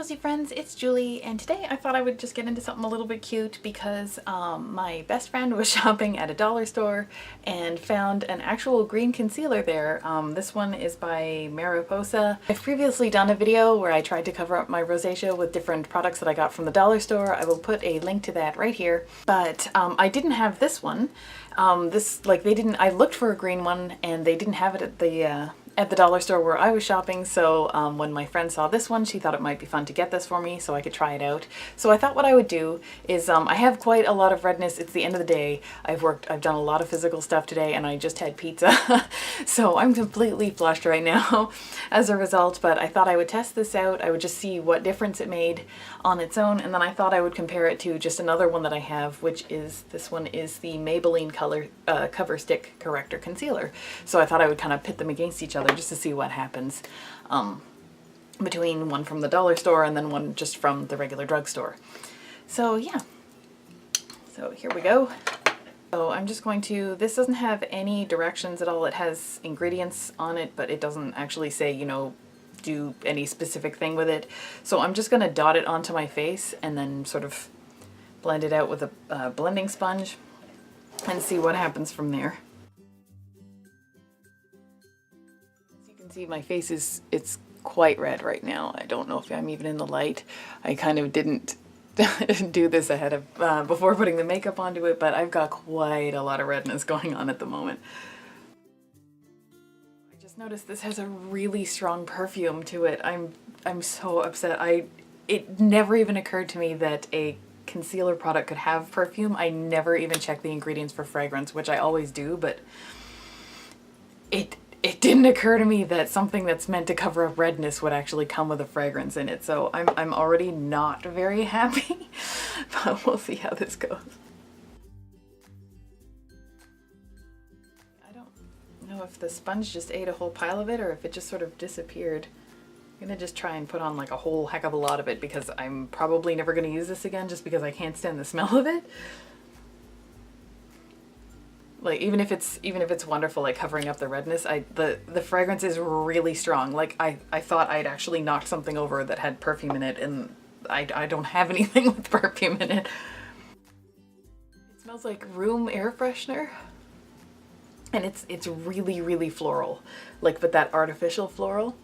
Rosy friends, it's Julie, and today I thought I would just get into something a little bit cute because my best friend was shopping at a dollar store and found an actual green concealer there. This one is by Mariposa. I've previously done a video where I tried to cover up my rosacea with different products that I got from the dollar store. I will put a link to that right here. But I didn't have this one. I looked for a green one and they didn't have it at the dollar store where I was shopping, so when my friend saw this one, she thought it might be fun to get this for me so I could try it out. So I thought what I would do is, I have quite a lot of redness. It's the end of the day. I've done a lot of physical stuff today, and I just had pizza. So I'm completely flushed right now as a result, but I thought I would test this out. I would just see what difference it made on its own, and then I thought I would compare it to just another one that I have, which is, this one is the Maybelline Cover Stick Corrector Concealer. So I thought I would kind of pit them against each other just to see what happens between one from the dollar store and then one just from the regular drugstore. So yeah, so here we go. So I'm just going to, this doesn't have any directions at all. It has ingredients on it, but it doesn't actually say, you know, do any specific thing with it. So I'm just going to dot it onto my face and then sort of blend it out with a blending sponge and see what happens from there. See, my face it's quite red right now. I don't know if I'm even in the light. I kind of didn't do this ahead of before putting the makeup onto it, but I've got quite a lot of redness going on at the moment. I just noticed this has a really strong perfume to it. I'm so upset. It never even occurred to me that a concealer product could have perfume. I never even check the ingredients for fragrance, which I always do, but it didn't occur to me that something that's meant to cover up redness would actually come with a fragrance in it. So I'm already not very happy, but we'll see how this goes. I don't know if the sponge just ate a whole pile of it or if it just sort of disappeared. I'm gonna just try and put on like a whole heck of a lot of it because I'm probably never gonna use this again just because I can't stand the smell of it. Like, even if it's wonderful, like covering up the redness, the fragrance is really strong. Like I thought I'd actually knocked something over that had perfume in it, and I don't have anything with perfume in it. It smells like room air freshener, and it's really, really floral, like, but that artificial floral.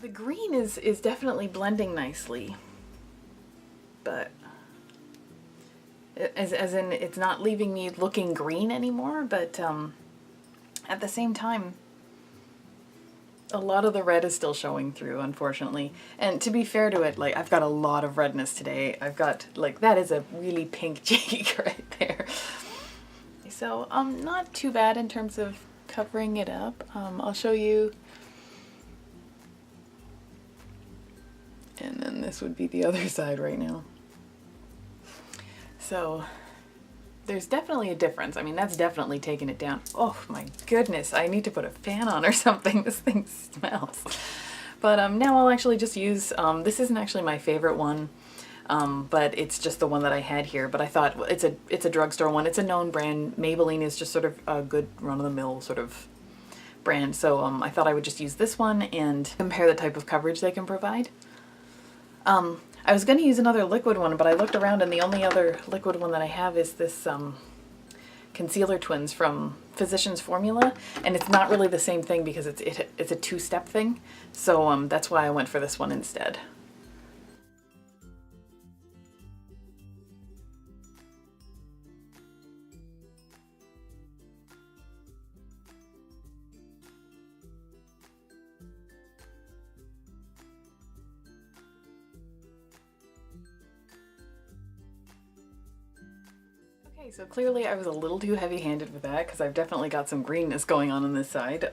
The green is definitely blending nicely, but as in it's not leaving me looking green anymore, but at the same time a lot of the red is still showing through, unfortunately. And to be fair to it, like, I've got a lot of redness today. I've got, like, that is a really pink cheek right there. So not too bad in terms of covering it up. I'll show you, and then this would be the other side right now. So there's definitely a difference. I mean, that's definitely taken it down. Oh my goodness, I need to put a fan on or something. This thing smells. But now I'll actually just use, this isn't actually my favorite one, but it's just the one that I had here. But I thought, well, it's a drugstore one. It's a known brand. Maybelline is just sort of a good run-of-the-mill sort of brand. So I thought I would just use this one and compare the type of coverage they can provide. I was going to use another liquid one, but I looked around and the only other liquid one that I have is this Concealer Twins from Physicians Formula, and it's not really the same thing because it's a two-step thing, so that's why I went for this one instead. Okay, so clearly I was a little too heavy-handed with that because I've definitely got some greenness going on this side.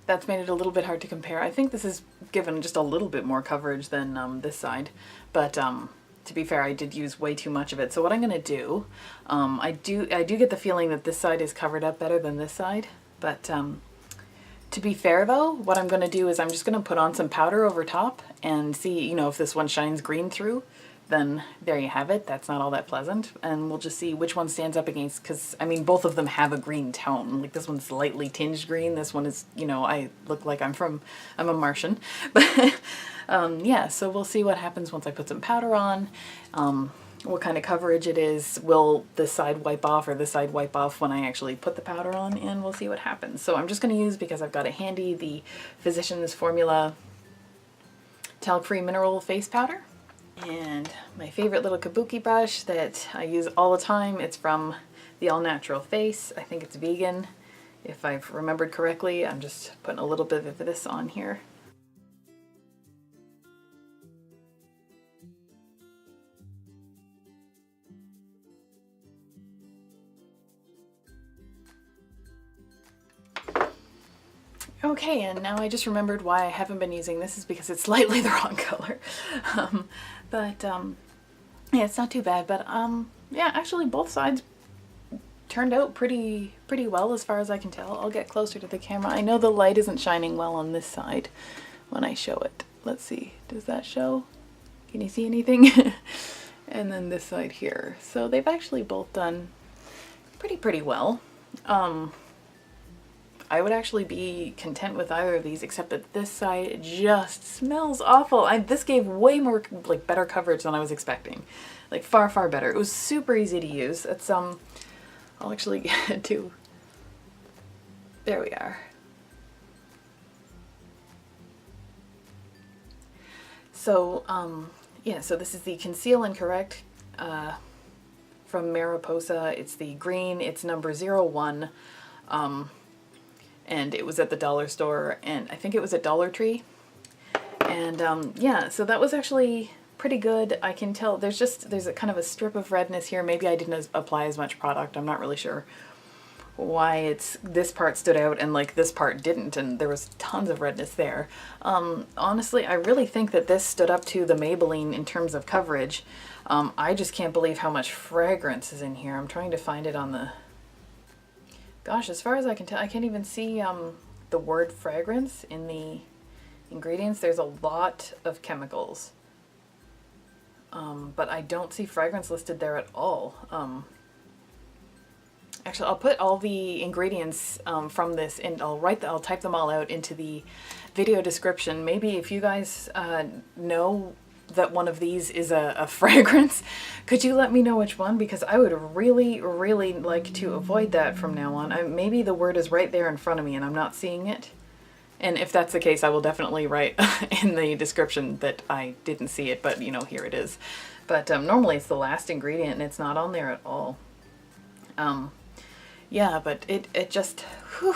That's made it a little bit hard to compare. I think this is given just a little bit more coverage than this side, but to be fair, I did use way too much of it. So what I'm going to do, I do get the feeling that this side is covered up better than this side, but to be fair though, what I'm going to do is I'm just going to put on some powder over top and see, you know, if this one shines green through. then there you have it. That's not all that pleasant. And we'll just see which one stands up against, because I mean, both of them have a green tone. Like this one's lightly tinged green. This one is, you know, I look like I'm a Martian. But yeah, so we'll see what happens once I put some powder on. What kind of coverage it is. Will this side wipe off or this side wipe off when I actually put the powder on, and we'll see what happens. So I'm just going to use, because I've got it handy, the Physicians Formula talc-free mineral face powder. And my favorite little kabuki brush that I use all the time. It's from the All Natural Face. I think it's vegan, if I've remembered correctly. I'm just putting a little bit of this on here. Okay, and now I just remembered why I haven't been using this is because it's slightly the wrong color. Yeah, it's not too bad, but yeah, actually both sides turned out pretty well as far as I can tell. I'll get closer to the camera. I know the light isn't shining well on this side when I show it. Let's see, does that show? Can you see anything? And then this side here. So they've actually both done pretty well. I would actually be content with either of these, except that this side just smells awful. This gave way more, like, better coverage than I was expecting. Like, far better. It was super easy to use. It's, I'll actually get it to, there we are. So, yeah, so this is the Conceal and Correct from Mariposa. It's the green, it's number 01. And it was at the dollar store, and I think it was at Dollar Tree. And yeah, so that was actually pretty good. I can tell there's a kind of a strip of redness here. Maybe I didn't apply as much product. I'm not really sure why this part stood out and like this part didn't, and there was tons of redness there. Honestly, I really think that this stood up to the Maybelline in terms of coverage. I just can't believe how much fragrance is in here. I'm trying to find it on the... Gosh, as far as I can tell, I can't even see the word fragrance in the ingredients. There's a lot of chemicals, but I don't see fragrance listed there at all. Actually, I'll put all the ingredients from this, and I'll type them all out into the video description. Maybe if you guys know that one of these is a fragrance, could you let me know which one? Because I would really like to avoid that from now on. Maybe the word is right there in front of me and I'm not seeing it. And if that's the case, I will definitely write in the description that I didn't see it, but you know, here it is. But normally it's the last ingredient and it's not on there at all. Yeah, but it just, whew,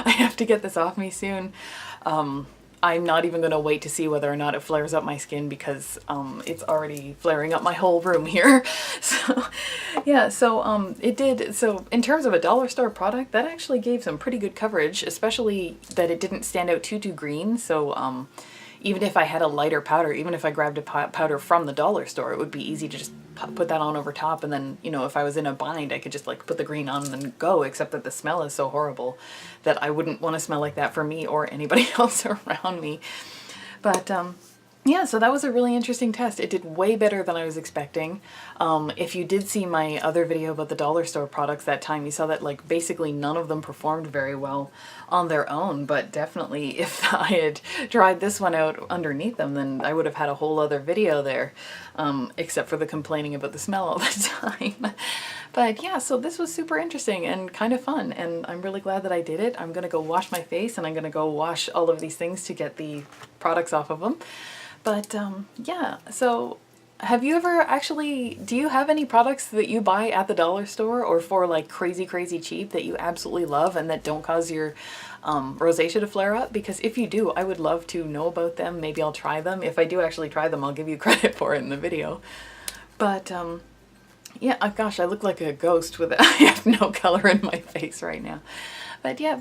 I have to get this off me soon. I'm not even going to wait to see whether or not it flares up my skin, because it's already flaring up my whole room here. So yeah, so it did. So in terms of a dollar store product, that actually gave some pretty good coverage, especially that it didn't stand out too green. So even if I had a lighter powder, even if I grabbed a powder from the dollar store, it would be easy to just put that on over top, and then, you know, if I was in a bind, I could just like put the green on and then go, except that the smell is so horrible that I wouldn't want to smell like that for me or anybody else around me. But yeah, so that was a really interesting test. It did way better than I was expecting. If you did see my other video about the dollar store products that time, you saw that like basically none of them performed very well on their own, but definitely if I had tried this one out underneath them, then I would have had a whole other video there, except for the complaining about the smell all the time. But yeah, so this was super interesting and kind of fun, and I'm really glad that I did it. I'm gonna go wash my face, and I'm gonna go wash all of these things to get the products off of them. But yeah, so have you ever actually, do you have any products that you buy at the dollar store or for like crazy cheap that you absolutely love and that don't cause your rosacea to flare up? Because if you do, I would love to know about them. Maybe I'll try them. If I do actually try them, I'll give you credit for it in the video. But yeah, gosh, I look like a ghost with it. I have no color in my face right now. But yeah,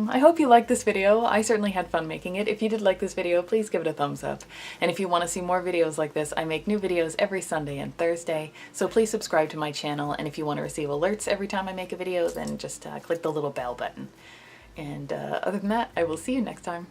I hope you liked this video. I certainly had fun making it. If you did like this video, please give it a thumbs up. And if you want to see more videos like this, I make new videos every Sunday and Thursday. So please subscribe to my channel. And if you want to receive alerts every time I make a video, then just click the little bell button. And other than that, I will see you next time.